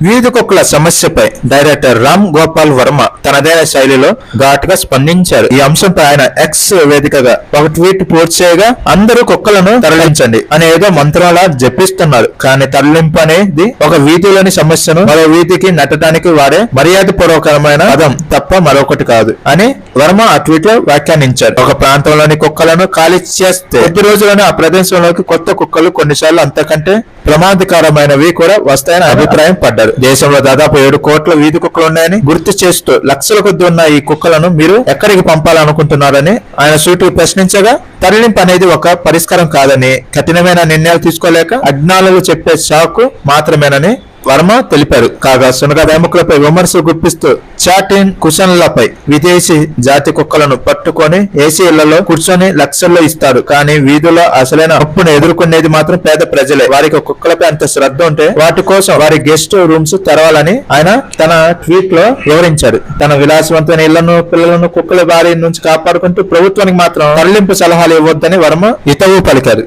వీధి కుక్కల సమస్యపై డైరెక్టర్ రామ్ గోపాల్ వర్మ తనదైన శైలిలో ఘాటుగా స్పందించారు. ఈ అంశంపై ఆయన ఎక్స్ వేదికగా ఒక ట్వీట్ పోస్ట్ చేయగా, అందరూ కుక్కలను తరలించండి అని ఏదో మంత్రంలా జపిస్తున్నారు, కానీ తరలింపు అనేది ఒక వీధిలోని సమస్యను మరో వీధికి నెట్టడానికి వాడే మర్యాదపూర్వకమైన పదం తప్ప మరొకటి కాదు అని వర్మ ఆ ట్వీట్ లో వ్యాఖ్యానించారు. ఒక ప్రాంతంలోని కుక్కలను ఖాళీ చేస్తే కొద్ది రోజుల్లోనే ఆ ప్రదేశంలోకి కొత్త కుక్కలు, కొన్నిసార్లు అంతకంటే ప్రమాదకరమైనవి కూడా వస్తాయని అభిప్రాయం పడ్డారు. దేశంలో దాదాపు 7 కోట్ల వీధి కుక్కలు ఉన్నాయని గుర్తు చేస్తూ, లక్షల కొద్ది ఉన్న ఈ కుక్కలను మీరు ఎక్కడికి పంపాలనుకుంటున్నారని ఆయన సూటిగా ప్రశ్నించగా, తరలింపు అనేది ఒక పరిష్కారం కాదని, కఠినమైన నిర్ణయాలు తీసుకోలేక అజ్ఞానులు చెప్పే షాకు మాత్రమేనని వర్మ తెలిపారు. కాగా సునగ ఎముకలపై విమర్శలు గుప్పిస్తూ చాటిన్ కుషన్లపై విదేశీ జాతి కుక్కలను పట్టుకొని ఏసీ ఇళ్లలో కూర్చొని లక్షల్లో ఇస్తారు, కానీ వీధుల్లో అసలైన అప్పును ఎదుర్కొనేది మాత్రం పేద ప్రజలే. వారికి కుక్కలపై అంత శ్రద్ధ ఉంటే వాటి కోసం వారి గెస్ట్ రూమ్స్ తెరవాలని ఆయన తన ట్వీట్ లో వివరించారు. తన విలాసవంతమైన ఇళ్లను, పిల్లలను కుక్కల బారి నుంచి కాపాడుకుంటూ ప్రభుత్వానికి మాత్రం తరలింపు సలహాలు ఇవ్వొద్దని వర్మ హితవు పలికారు.